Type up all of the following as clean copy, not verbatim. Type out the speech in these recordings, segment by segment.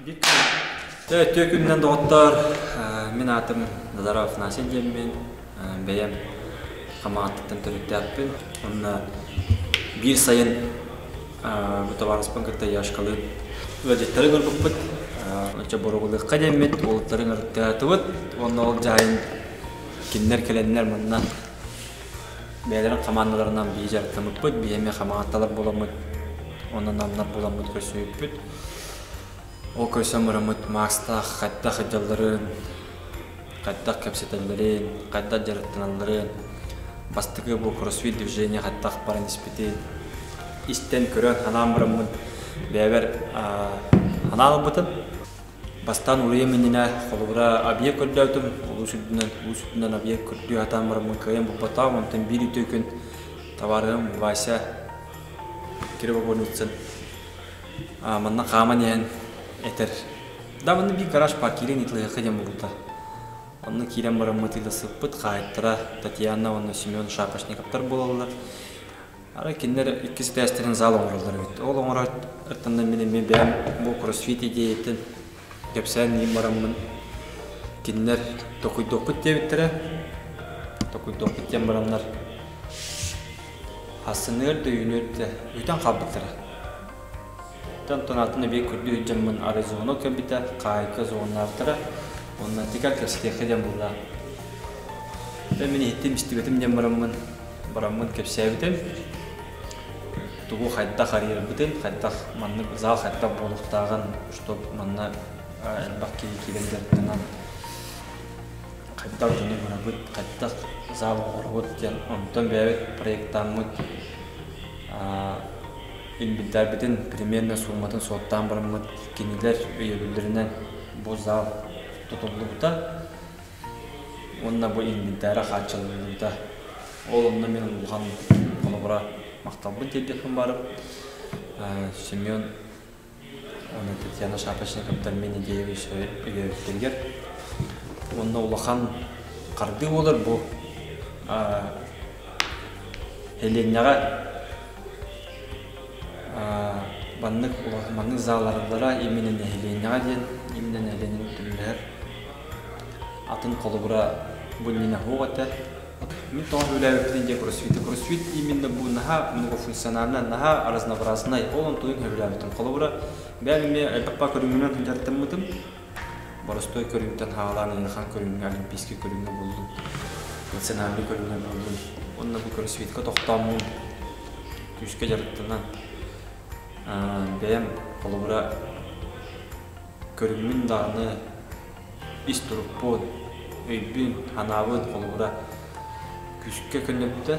Төкүннен доғыттар, мен атым Назаров Насен деммен, бәйем қамағаттықтан түрікті әппін. Онына бір сайын бұта барыспын күтті яшқалы өжеттері көрбіп бұд. Онша бұрығылыққа деммет, олықтарын ұрытты әтіуіт. Онына ол жайын кеннер келенлер мұнынан бәйлерін қамандыларынан бей жарықтамып бұд, бейеме қамағатталар боламыд, онына намнар боламыд көрсүйіп бұд. Ол көсем мұрамыд мағыстақ, қайттақ ұджаларын, қайттақ кәпсетелерін, қайттақ жарықтаналарын, бастығы бұл кроссфит движение қайттақ барын іспеті. Истен көрін ханам мұрамыд бәйбер ханалы бұтын. Бастан ұрыйымынына қолығыра объект көрді өтім, ол үсүдінен объект көрді атам мұрамын көйен бұл батау, онтын бір үтөкін таварығым Вася кері бағын өтсін. Мұнна қаман ең Этер. Да, он би гараж паркирин итлы ходим булта. Он кирем бараматыла сыппыт хайттара Татьяна, он Семен Шапошниковтар булалар. Ара киндер иккис тестерин зал оңралар бит. Ол оңрат аттанда мен бәм бу кроссфит идеятын кепсән ни барамын. Киндер токуй-токут дебиттер. Токуй-токут тем барамнар. Хасыныр дөйнөрдө үтөн кабыттыр. Тонатыны бек күрді жамын арызуыны көбіті, қайқы зуыннартыры, онына текар көпсетеқі дем бұлда. Мен еттім істебетім дем барамын көпсәбітім. Тұғу қайттақ арер бітін, қайттақ зал қайттақ болықтағын, ұштып манна әлбақ келендердінен қайттақ жүні барабыт, қайттақ зал ғырғыт ден, онтан бәйбет проекттамыд. Инвентарь бітін примерно сумматын соттан барамыд кенелер өйелілерінен бұл зал тұтылды бұта. Онына бұл инвентары қатшылды бұта. Ол онына мен ұлған қолығыра мақталбын дедекін барып. Семен, Татьяна Шапошниковтар мен идея өйелілдергер. Онына ұлақан қарды олар бұл Еленяға Банның заларылара именен әйленеға ден, именен әйленен түрлер. Атын қолығыра бұннина хоғаты. Мен тоғын өлі өкілінде кроссфиті. Кроссфит именно бұл наға многофункционалына, наға разнообразнай. Олын тұйын өлі өтім қолығыра. Бәліме әлбақпа көріңінен түнжарттым мұтым. Боростой көріңден хағаланы елхан көріңін, олимпийский көріңі болдым. Национальный көріңі болдым. Онына бұл кроссфитқа тоқтамын. Күшке жарықтынан. Бәйім қолығыра көріңмін дағыны іс тұрықпын, өйбін, ханабын қолығыра күшікке көніпті.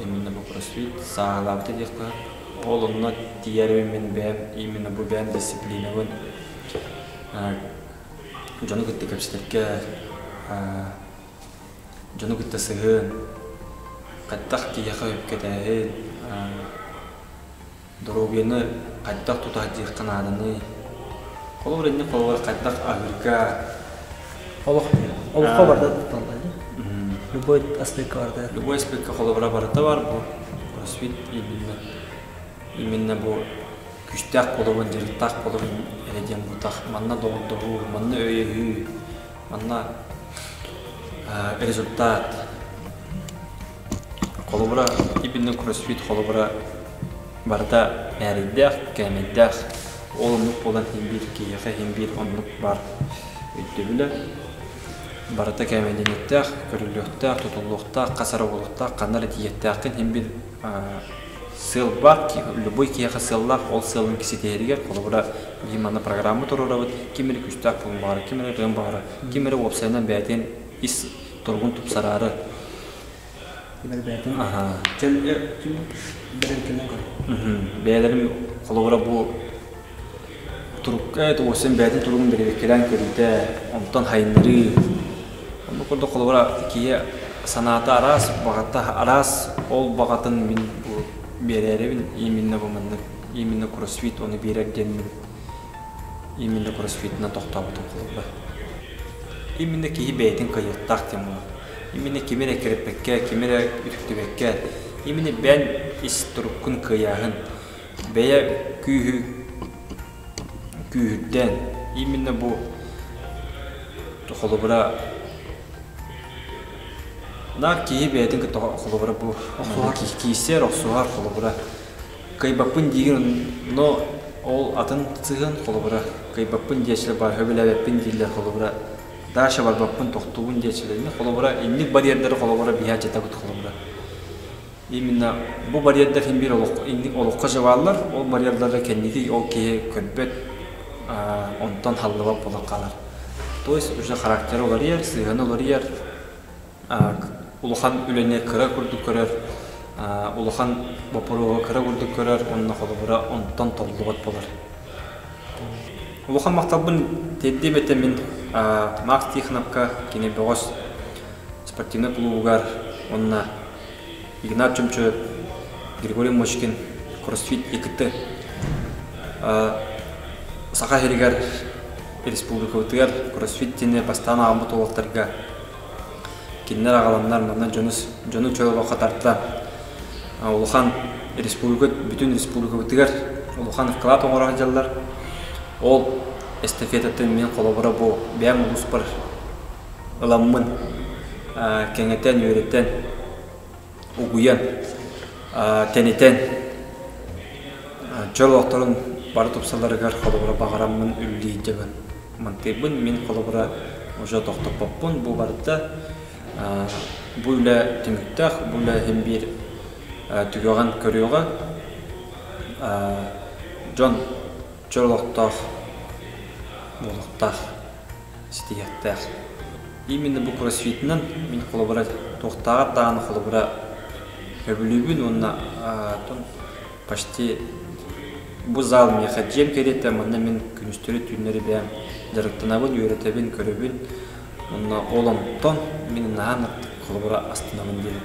Емені бұл кроссфит сағалабды деқі. Ол онына тиерімен бәйім, емені бұл бәйім дисциплинавын. Жоны күтті көпсітерке, жоны күтті сығын, қаттақ кейеқі өпкетәйін. Дорогені қайттақ тұтақ дейқін адыны. Қолы өренне қолы қайттақ ағырға. Олыққа барды тұталды? Любой аспектқа барды? Любой аспектқа қолы барыта бар. Бұл кроссфит именно бұл күштәқ қолығын, жырықтақ қолығын әледен бұтақ. Манна доғырдығы, манна өйегі, манна результат. Қолы бұра, именно кроссфит қолы бұра барда әріддәқ, кәмеддәқ, олымлық болан хембір, кейеқі хембір, онлық бар өйттебілі. Барда кәмеденеттәқ, көріліқтәқ, тұтылықтәқ, қасарығылықтәқ, қанар тиеттәқін хембір сыл бар, любой кейеқі сыллақ, ол сылын кесетегер, қолы бұра бейманы программы тұрыр өт, кемері күштәқ бұлын бары, кемері ғын бары, кемері опсайынан бәйтен ис тұрғын тұпсарары. Бәйлерім қолығыра бұл тұрыққа өсен бәйтін тұрғын бірекелен көрейді, онтан хайынлары. Оны көрді қолығыра кейе санаты арас, бағатта арас, ол бағатын мен береребін, именно кроссфит оны берерден именно кроссфитіне тоқтабытын қолығыра. Именно кейі бәйтін қайықтақ дем ол. Именно кемере керепекке, кемере үтіктебекке, именно бән ис тұрыққын қияғын, бәйі күйірден именно бу холобра нар кии бәйтін күтті холобра бу киістер оқсуғар холобра кайбаппын деген, но ол атын цыган холобра кайбаппын дешілі бар, хөбіләбәппін дейлер холобра даша бар баппын тоқтуын дешілеріне холобра инник барьердері холобра бия жета күт холобра. Именно бу барьердер химбир олыққа жавалар, ол барьерлары кәннеге ол кие көрбет онтан халлыва болаққалар. То есть уже характері олар ер, сыйғаны олар ер, улухан үлене кыра күрдік көрер, улухан бапыруға кыра күрдік көрер, онына холобра онтан толлығат болар. Улухан мақтабын тедді бәті мен Макс Тихоновка кене бөғос спортивный клубугар, онына Игнат Чумчу, Григорий Мочкин, кроссфит екіті Сақа Херигар республика өтігер кроссфиттені бастана амбут олықтарға кеннер ағаламдар мұндан жоны чөлі қатартыла. Улухан бүтін республика өтігер Улухан вклад оңырақ жалдар. Ол эстафетаты мен қолабыра бұл бәм ұлыс бір ұламын кәңетен, үйреттен, ұғыян, тәнетен чөл оқтарын бары тұпсаларығар қолабыра бағарамын үлі жабын. Мантайбын мен қолабыра ұжа тоқтап баппын. Бұл барыда бұлі түміктақ, бұлі хембір түгіған көріуға жон чөл оқтақ болықтақ стияқтақ. Именно бұл кроссфитінен мен қолабыра тоқтағат дағаны қолабыра өбілігін онына почти бұл зал мен қаджем керетті, мұнда мен күністері түйінері бәм жарықтанабын, үйретебін, көребін. Онына олам тон, мен нағанық қолабыра астынабын дейін.